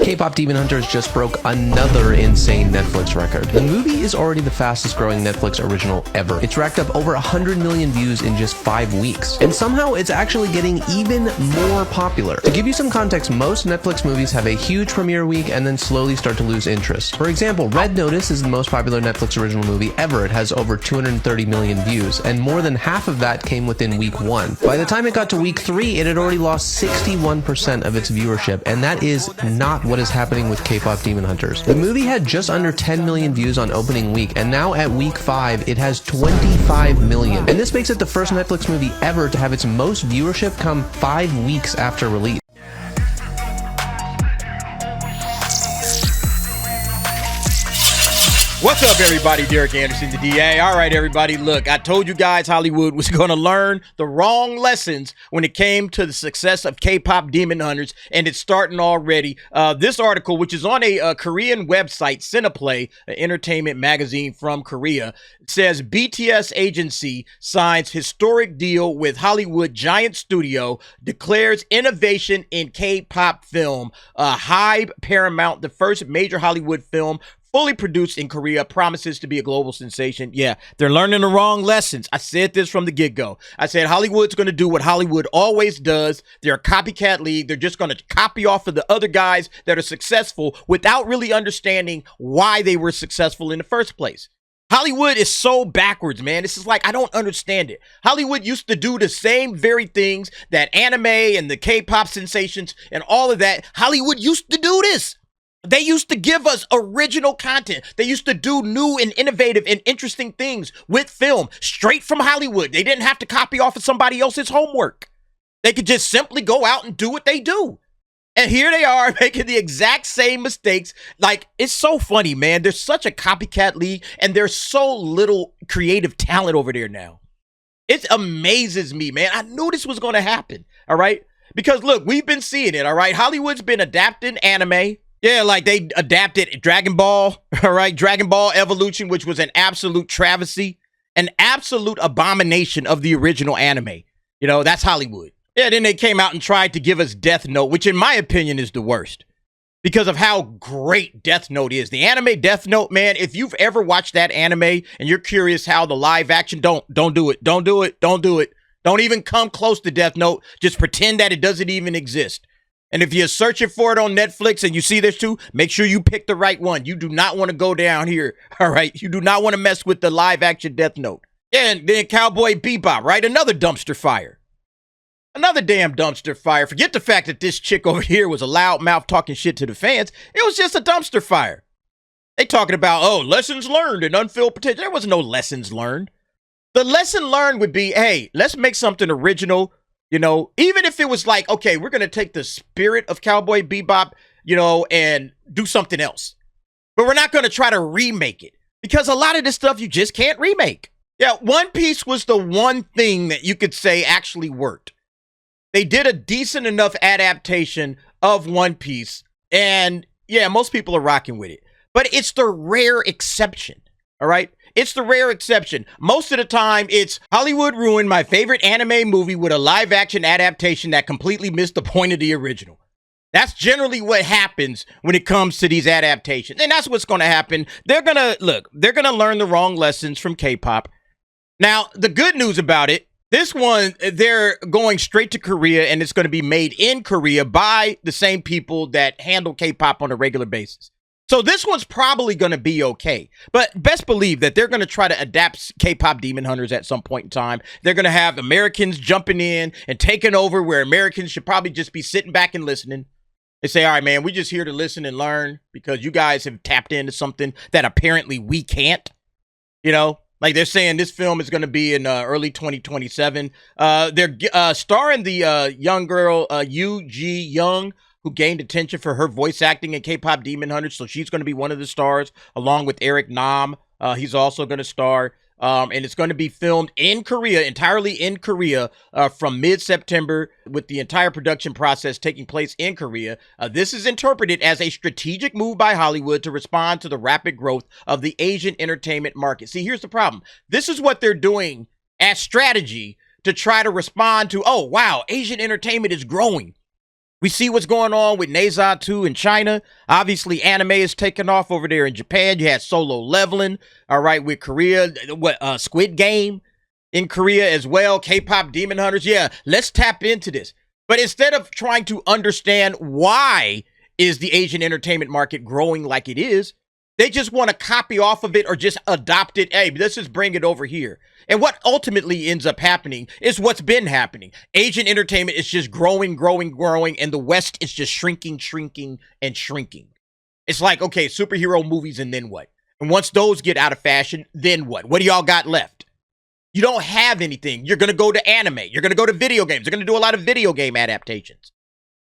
K-Pop Demon Hunters just broke another insane Netflix record. The movie is already the fastest growing Netflix original ever. It's racked up over 100 million views in just 5 weeks. And somehow it's actually getting even more popular. To give you some context, most Netflix movies have a huge premiere week and then slowly start to lose interest. For example, Red Notice is the most popular Netflix original movie ever. It has over 230 million views, and more than half of that came within week 1. By the time it got to week 3, it had already lost 61% of its viewership, and that is not what is happening with K-Pop Demon Hunters. The movie had just under 10 million views on opening week, and now at week 5, it has 25 million. And this makes it the first Netflix movie ever to have its most viewership come 5 weeks after release. What's up, everybody? Derek Anderson, the DA. All right, everybody, look, I told you guys Hollywood was going to learn the wrong lessons when it came to the success of K-Pop Demon Hunters, and it's starting already. This article, which is on a Korean website, Cineplay, an entertainment magazine from Korea, says BTS agency signs historic deal with Hollywood giant studio, declares innovation in K-pop film. Hybe Paramount, the first major Hollywood film fully produced in Korea, promises to be a global sensation. Yeah, they're learning the wrong lessons. I said this from the get-go. I said Hollywood's going to do what Hollywood always does. They're a copycat league. They're just going to copy off of the other guys that are successful without really understanding why they were successful in the first place. Hollywood is so backwards, man. This is like, I don't understand it. Hollywood used to do the same very things that anime and the K-pop sensations and all of that. Hollywood used to do this. They used to give us original content. They used to do new and innovative and interesting things with film straight from Hollywood. They didn't have to copy off of somebody else's homework. They could just simply go out and do what they do. And here they are making the exact same mistakes. Like, it's so funny, man. There's such a copycat league, and there's so little creative talent over there now. It amazes me, man. I knew this was going to happen, all right? Because, look, we've been seeing it, all right? Hollywood's been adapting anime. Yeah, like they adapted Dragon Ball, all right? Dragon Ball Evolution, which was an absolute travesty, an absolute abomination of the original anime. You know, that's Hollywood. Yeah, then they came out and tried to give us Death Note, which in my opinion is the worst because of how great Death Note is. The anime Death Note, man, if you've ever watched that anime and you're curious how the live action, don't do it. Don't do it. Don't do it. Don't even come close to Death Note. Just pretend that it doesn't even exist. And if you're searching for it on Netflix and you see this too, make sure you pick the right one. You do not want to go down here, all right? You do not want to mess with the live-action Death Note. And then Cowboy Bebop, right? Another dumpster fire. Another damn dumpster fire. Forget the fact that this chick over here was a loudmouth talking shit to the fans. It was just a dumpster fire. They talking about, oh, lessons learned and unfilled potential. There was no lessons learned. The lesson learned would be, hey, let's make something original. You know, even if it was like, okay, we're going to take the spirit of Cowboy Bebop, you know, and do something else. But we're not going to try to remake it because a lot of this stuff you just can't remake. Yeah, One Piece was the one thing that you could say actually worked. They did a decent enough adaptation of One Piece. And yeah, most people are rocking with it. But it's the rare exception, all right? It's the rare exception. Most of the time, it's Hollywood ruined my favorite anime movie with a live-action adaptation that completely missed the point of the original. That's generally what happens when it comes to these adaptations. And that's what's going to happen. They're going to learn the wrong lessons from K-pop. Now, the good news about it, this one, they're going straight to Korea, and it's going to be made in Korea by the same people that handle K-pop on a regular basis. So this one's probably going to be okay. But best believe that they're going to try to adapt K-Pop Demon Hunters at some point in time. They're going to have Americans jumping in and taking over where Americans should probably just be sitting back and listening. They say, all right, man, we're just here to listen and learn because you guys have tapped into something that apparently we can't. You know, like they're saying this film is going to be in early 2027. They're starring the young girl, Yoo Ji-young, who gained attention for her voice acting in K-Pop Demon Hunters. So she's going to be one of the stars, along with Eric Nam. He's also going to star. And it's going to be filmed in Korea, entirely in Korea, from mid-September, with the entire production process taking place in Korea. This is interpreted as a strategic move by Hollywood to respond to the rapid growth of the Asian entertainment market. See, here's the problem. This is what they're doing as strategy to try to respond to, oh, wow, Asian entertainment is growing. We see what's going on with Neza 2 in China. Obviously, anime is taking off over there in Japan. You had Solo Leveling, all right, with Korea. Squid Game in Korea as well. K-pop Demon Hunters. Yeah, let's tap into this. But instead of trying to understand why is the Asian entertainment market growing like it is, they just want to copy off of it or just adopt it. Hey, let's just bring it over here. And what ultimately ends up happening is what's been happening. Asian entertainment is just growing, and the West is just shrinking, and shrinking. It's like, okay, superhero movies, and then what? And once those get out of fashion, then what? What do y'all got left? You don't have anything. You're going to go to anime. You're going to go to video games. You're going to do a lot of video game adaptations.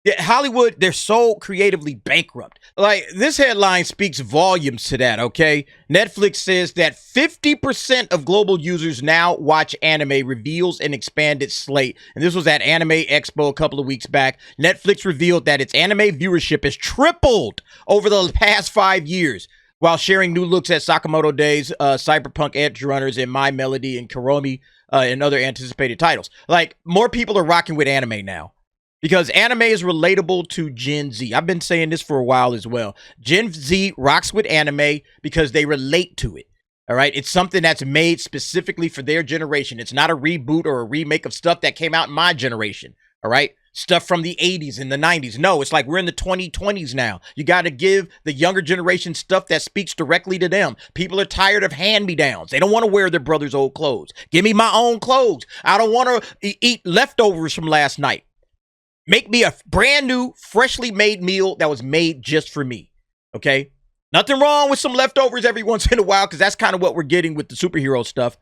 Yeah, Hollywood, they're so creatively bankrupt. Like, this headline speaks volumes to that, okay? Netflix says that 50% of global users now watch anime, reveals an expanded slate. And this was at Anime Expo a couple of weeks back. Netflix revealed that its anime viewership has tripled over the past 5 years, while sharing new looks at Sakamoto Days, Cyberpunk Edge Runners, and My Melody and Kuromi, and other anticipated titles. Like, more people are rocking with anime now. Because anime is relatable to Gen Z. I've been saying this for a while as well. Gen Z rocks with anime because they relate to it. All right. It's something that's made specifically for their generation. It's not a reboot or a remake of stuff that came out in my generation. All right. Stuff from the 80s and the 90s. No, it's like we're in the 2020s now. You got to give the younger generation stuff that speaks directly to them. People are tired of hand-me-downs. They don't want to wear their brother's old clothes. Give me my own clothes. I don't want to eat leftovers from last night. Make me a brand new, freshly made meal that was made just for me, okay? Nothing wrong with some leftovers every once in a while, because that's kind of what we're getting with the superhero stuff.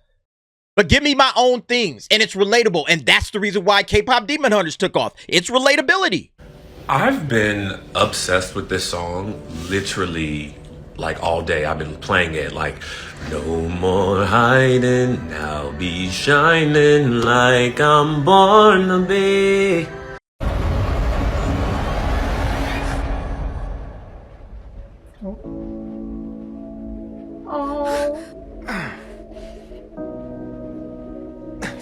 But give me my own things, and it's relatable, and that's the reason why K-pop Demon Hunters took off. It's relatability. I've been obsessed with this song literally like all day. I've been playing it like, no more hiding, now be shining like I'm born to be. Oh.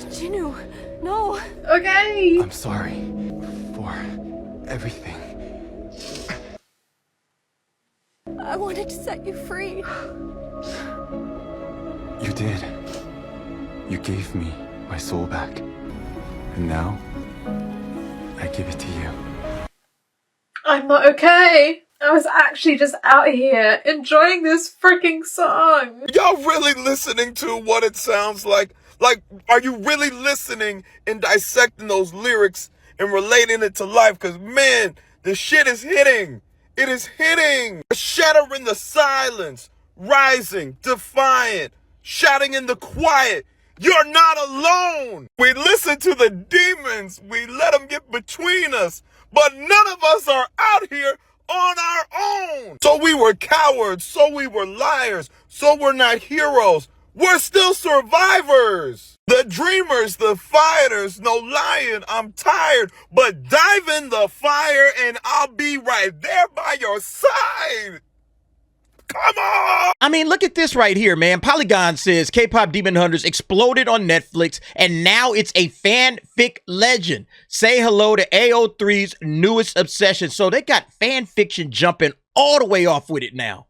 Jinu, no. Okay. I'm sorry for everything. I wanted to set you free. You did. You gave me my soul back. And now, I give it to you. I'm not okay. I was actually just out here enjoying this freaking song. Y'all really listening to what it sounds like? Like, are you really listening and dissecting those lyrics and relating it to life? Because, man, the shit is hitting. It is hitting. Shattering the silence, rising, defiant, shouting in the quiet. You're not alone. We listen to the demons. We let them get between us. But none of us are out here on our own. So we were cowards. So we were liars. So we're not heroes. We're still survivors. The dreamers, the fighters, no lying, I'm tired, but dive in the fire and I'll be right there by your side. Come on! I mean, look at this right here, man. Polygon says K-pop Demon Hunters exploded on Netflix, and now it's a fanfic legend. Say hello to AO3's newest obsession. So they got fan fiction jumping all the way off with it now.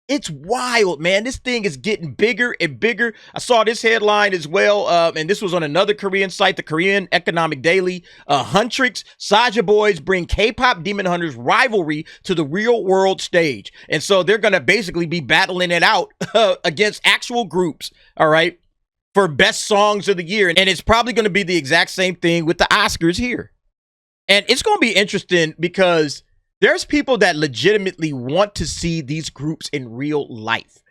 It's wild, man. This thing is getting bigger and bigger. I saw this headline as well, and this was on another Korean site, the Korean Economic Daily. Huntrix, Saja Boys bring K-pop Demon Hunters rivalry to the real world stage. And so they're going to basically be battling it out against actual groups, all right, for best songs of the year. And it's probably going to be the exact same thing with the Oscars here. And it's going to be interesting because there's people that legitimately want to see these groups in real life.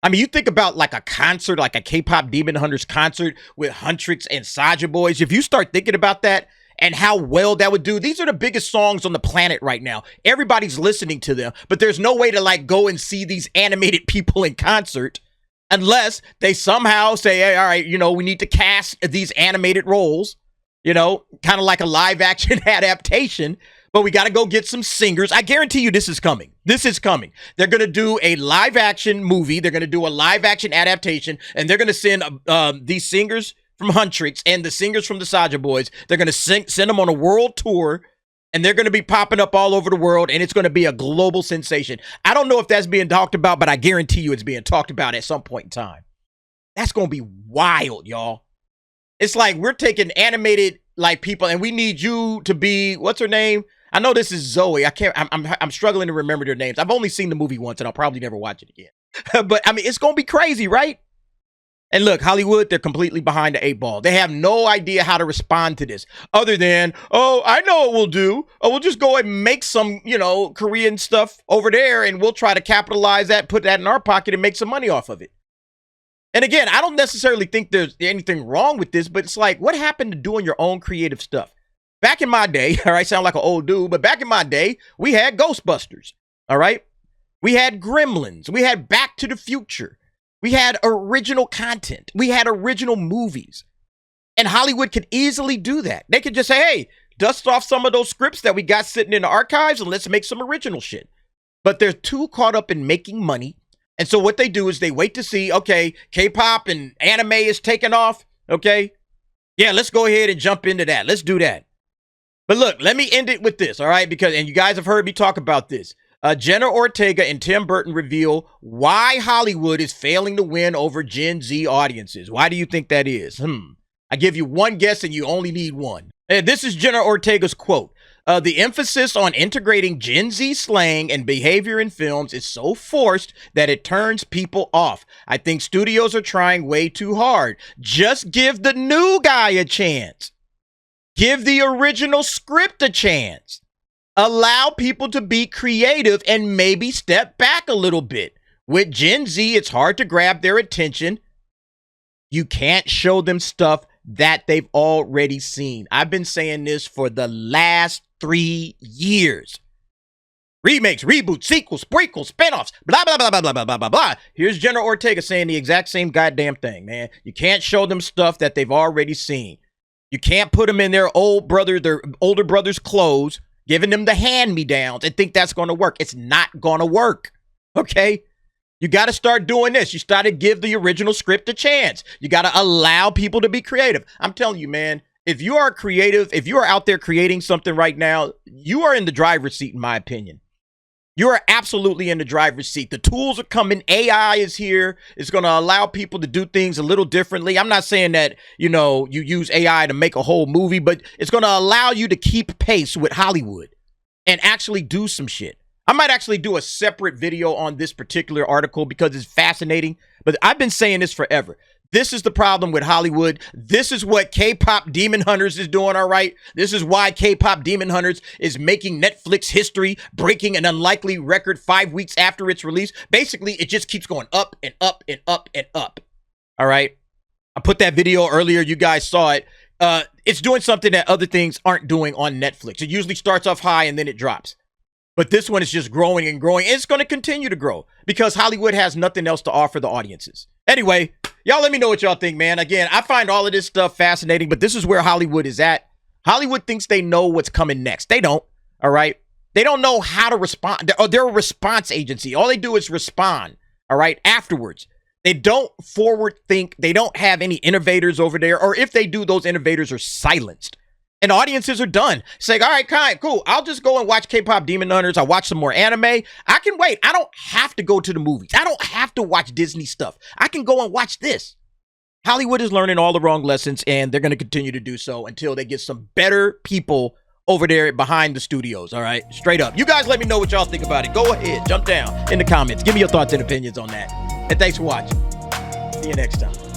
I mean, you think about like a concert, like a K-pop Demon Hunters concert with Huntrix and Saja Boys. If you start thinking about that and how well that would do, these are the biggest songs on the planet right now. Everybody's listening to them, but there's no way to like go and see these animated people in concert unless they somehow say, hey, all right, you know, we need to cast these animated roles, you know, kind of like a live action adaptation. But we got to go get some singers. I guarantee you this is coming. This is coming. They're going to do a live action movie. They're going to do a live action adaptation. And they're going to send these singers from Huntrix and the singers from the Saja Boys. They're going to send them on a world tour And they're going to be popping up all over the world, and it's going to be a global sensation. I don't know if that's being talked about, but I guarantee you it's being talked about at some point in time. That's going to be wild, y'all. It's like we're taking animated like people, and we need you to be, what's her name? I know this is Zoe. I'm struggling to remember their names. I've only seen the movie once, and I'll probably never watch it again. But I mean, it's going to be crazy, right? And look, Hollywood, they're completely behind the 8 ball. They have no idea how to respond to this other than, oh, I know what we'll do. Oh, we'll just go and make some, Korean stuff over there, and we'll try to capitalize that, put that in our pocket and make some money off of it. And again, I don't necessarily think there's anything wrong with this, but it's like, what happened to doing your own creative stuff? Back in my day, all right, sound like an old dude, but back in my day, we had Ghostbusters, all right? We had Gremlins. We had Back to the Future. We had original content. We had original movies. And Hollywood could easily do that. They could just say, hey, dust off some of those scripts that we got sitting in the archives and let's make some original shit. But they're too caught up in making money. And so what they do is they wait to see, okay, K-pop and anime is taking off. Okay. Yeah, let's go ahead and jump into that. Let's do that. But look, let me end it with this, all right? Because, and you guys have heard me talk about this. Jenna Ortega and Tim Burton reveal why Hollywood is failing to win over Gen Z audiences. Why do you think that is? I give you one guess and you only need one. And this is Jenna Ortega's quote. The emphasis on integrating Gen Z slang and behavior in films is so forced that it turns people off. I think studios are trying way too hard. Just give the new guy a chance. Give the original script a chance. Allow people to be creative and maybe step back a little bit. With Gen Z, it's hard to grab their attention. You can't show them stuff that they've already seen. I've been saying this for the last 3 years. Remakes, reboots, sequels, prequels, spinoffs, blah, blah, blah, blah, blah, blah, blah, blah, blah. Here's Jenna Ortega saying the exact same goddamn thing, man. You can't show them stuff that they've already seen. You can't put them in their older brother's clothes, giving them the hand-me-downs and think that's going to work. It's not going to work, okay? You got to start doing this. You start to give the original script a chance. You got to allow people to be creative. I'm telling you, man, if you are creative, if you are out there creating something right now, you are in the driver's seat, in my opinion. You are absolutely in the driver's seat. The tools are coming. AI is here. It's going to allow people to do things a little differently. I'm not saying that, you use AI to make a whole movie, but it's going to allow you to keep pace with Hollywood and actually do some shit. I might actually do a separate video on this particular article because it's fascinating, but I've been saying this forever. This is the problem with Hollywood. This is what K-pop Demon Hunters is doing, all right? This is why K-pop Demon Hunters is making Netflix history, breaking an unlikely record 5 weeks after its release. Basically, it just keeps going up and up and up and up, all right? I put that video earlier. You guys saw it. It's doing something that other things aren't doing on Netflix. It usually starts off high and then it drops. But this one is just growing and growing. It's going to continue to grow because Hollywood has nothing else to offer the audiences. Anyway, y'all let me know what y'all think, man. Again, I find all of this stuff fascinating, but this is where Hollywood is at. Hollywood thinks they know what's coming next. They don't, all right? They don't know how to respond. They're a response agency. All they do is respond, all right, afterwards. They don't forward think. They don't have any innovators over there, or if they do, those innovators are silenced. And audiences are done. It's like, all right, cool. I'll just go and watch K-pop Demon Hunters. I'll watch some more anime. I can wait. I don't have to go to the movies. I don't have to watch Disney stuff. I can go and watch this. Hollywood is learning all the wrong lessons, and they're going to continue to do so until they get some better people over there behind the studios, all right? Straight up. You guys let me know what y'all think about it. Go ahead. Jump down in the comments. Give me your thoughts and opinions on that. And thanks for watching. See you next time.